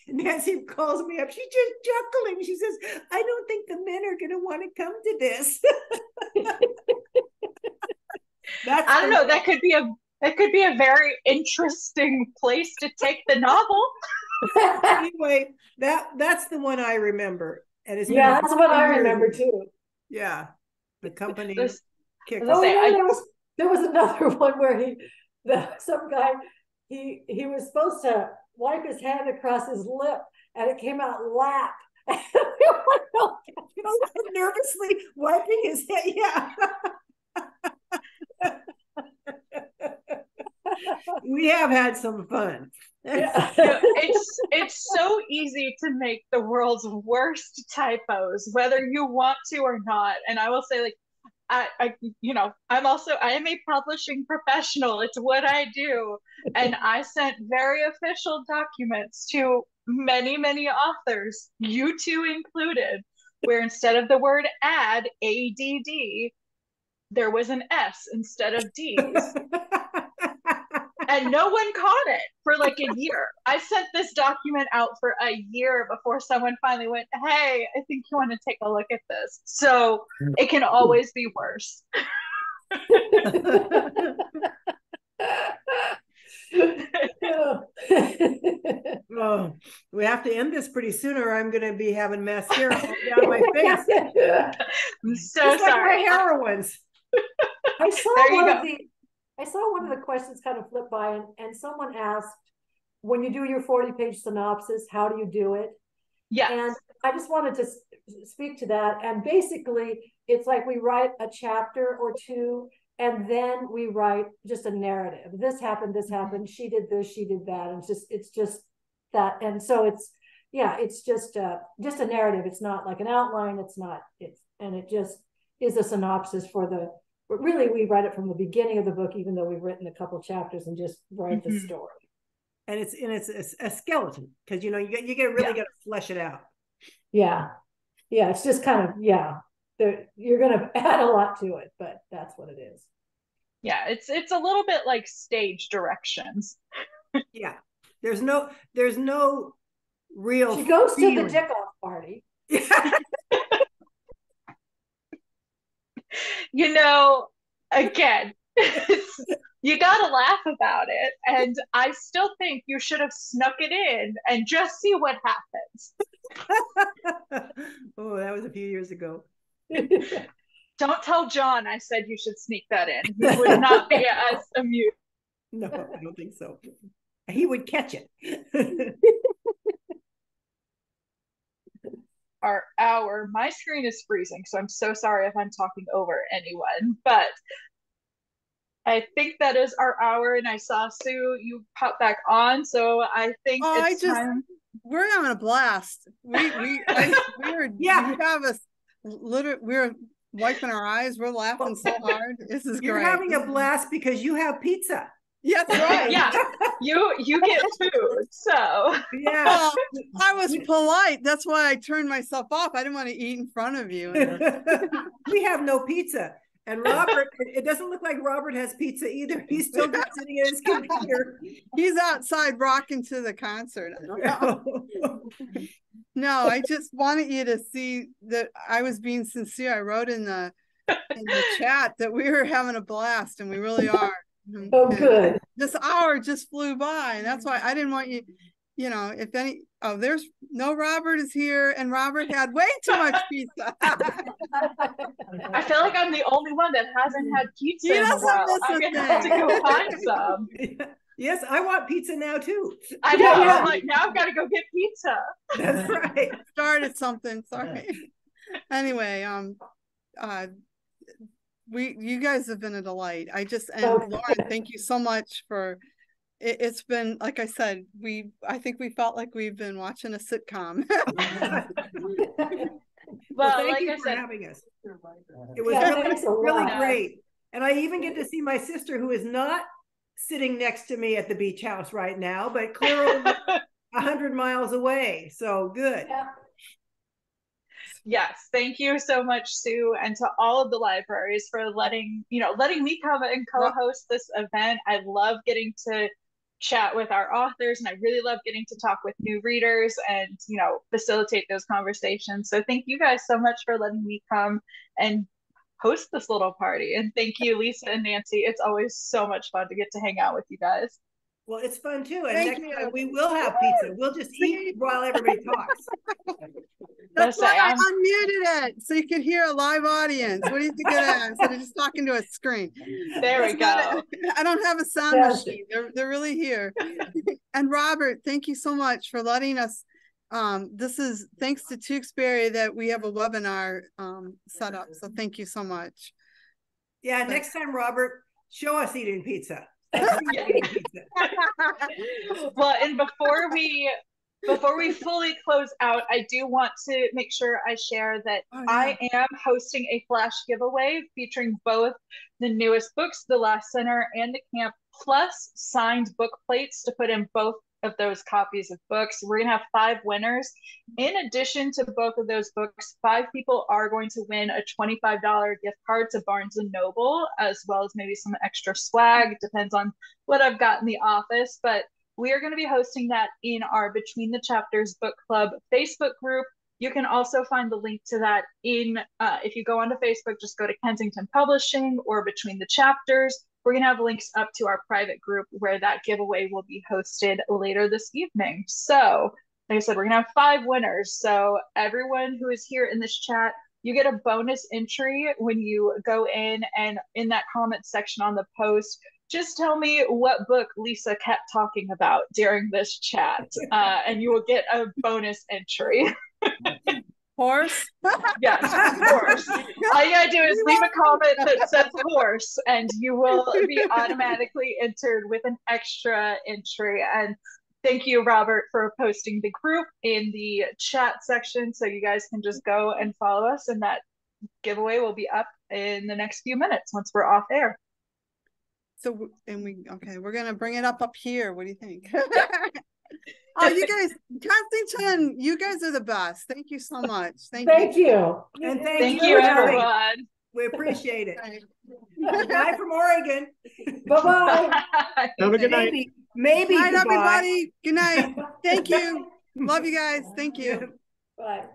Nancy calls me up. She's just chuckling. She says, I don't think the men are going to want to come to this.
I don't know. That could be a very interesting place to take the novel.
Anyway, that's the one I remember. And it's
that's what I remember too.
Yeah. The company. kick
Oh,
off.
there was another one where some guy he was supposed to wipe his hand across his lip, and it came out lap.
Nervously wiping his head. Yeah. We have had some fun.
Yeah.
It's so easy to make the world's worst typos, whether you want to or not. And I will say, like, I am a publishing professional. It's what I do. And I sent very official documents to many, many authors, you two included, where instead of the word add, ADD, there was an S instead of D's. And no one caught it for like a year. I sent this document out for a year before someone finally went, hey, I think you want to take a look at this. So it can always be worse.
Oh, we have to end this pretty soon, or I'm going to be having mascara all down my face.
I'm so
just
sorry.
Like my heroines.
I saw one of the questions kind of flip by, and someone asked, when you do your 40-page synopsis, how do you do it?
Yeah.
And I just wanted to speak to that. And basically, it's like we write a chapter or two, and then we write just a narrative. This happened, she did this, she did that. And it's just that. And so it's just a narrative. It's not like an outline. It just is a synopsis but really we write it from the beginning of the book, even though we've written a couple chapters, and just write the story.
And it's a skeleton, because you really got to flesh it out.
Yeah. It's just kind of, you're going to add a lot to it, but that's what it is.
Yeah, it's a little bit like stage directions.
Yeah, there's no real.
She goes to the dick-off party.
Again, you gotta laugh about it, and I still think you should have snuck it in and just see what happens.
Oh, that was a few years ago.
Don't tell John I said you should sneak that in. He would not be as amused.
No, I don't think so. He would catch it.
My screen is freezing, so I'm so sorry if I'm talking over anyone, but I think that is our hour, and I saw Sue, you pop back on, so I think time.
We're having a blast. We have us literally, we're wiping our eyes. We're laughing so hard. This is
You're
great.
You're having a blast because you have pizza.
Yeah, that's right.
Yeah, you get food, so
yeah.
Well, I was polite. That's why I turned myself off. I didn't want to eat in front of you.
We have no pizza. And Robert, it doesn't look like Robert has pizza either. He's still sitting at his computer.
He's outside rocking to the concert. No, I just wanted you to see that I was being sincere. I wrote in the chat that we were having a blast, and we really are.
Oh, good.
This hour just flew by, and that's why I didn't want you, there's no Robert is here, and Robert had way too much pizza.
I feel like I'm the only one that hasn't had pizza in a while. I'm gonna have to go find some.
Yes, I want pizza now too.
I know. Yeah. I'm like, now I've got to go get pizza.
That's right.
Started something. Sorry. Anyway, you guys have been a delight. Lauren, thank you so much for it. It's been, like I said, I think we felt like we've been watching a sitcom.
Well, thank you for having us. It was really great. And I even get to see my sister, who is not sitting next to me at the beach house right now, but clear over 100 miles away. So good. Yeah.
Yes, thank you so much, Sue, and to all of the libraries for letting me come and co-host this event. I love getting to chat with our authors, and I really love getting to talk with new readers and facilitate those conversations. So thank you guys so much for letting me come and host this little party. And thank you, Lisa and Nancy. It's always so much fun to get to hang out with you guys.
Well, it's fun too. And
Thank
next
you.
time we will have pizza. We'll just eat while everybody talks.
That's why I unmuted it, so you could hear a live audience. What do you think of that? Instead of just talking to a screen.
There we go.
I don't have a sound machine. They're really here. And Robert, thank you so much for letting us. This is thanks to Tewksbury that we have a webinar set up. So thank you so much.
Yeah, next time, Robert, show us eating pizza.
Well, and before we fully close out, I do want to make sure I share that I am hosting a flash giveaway featuring both the newest books, The Last Sinner and The Camp, plus signed book plates to put in both of those copies of books. We're going to have 5 winners. In addition to both of those books, 5 people are going to win a $25 gift card to Barnes & Noble, as well as maybe some extra swag. Depends on what I've got in the office. But we are going to be hosting that in our Between the Chapters Book Club Facebook group. You can also find the link to that in, if you go onto Facebook, just go to Kensington Publishing or Between the Chapters. We're going to have links up to our private group where that giveaway will be hosted later this evening. So, like I said, we're going to have 5 winners. So everyone who is here in this chat, you get a bonus entry when you go in, and in that comment section on the post, just tell me what book Lisa kept talking about during this chat, and you will get a bonus entry.
Horse?
Yes, horse. All you gotta do is leave a comment that says horse, and you will be automatically entered with an extra entry. And thank you, Robert, for posting the group in the chat section, so you guys can just go and follow us, and that giveaway will be up in the next few minutes once we're off air.
So, and we're gonna bring it up here. What do you think? Oh, you guys, Kensington, you guys are the best. Thank you so much.
Thank you.
And
thank you, everyone.
We appreciate it. Bye from Oregon.
Bye-bye.
Have a good night.
Maybe.
Good night, everybody. Good night. Thank you. Love you guys. Thank you.
Bye.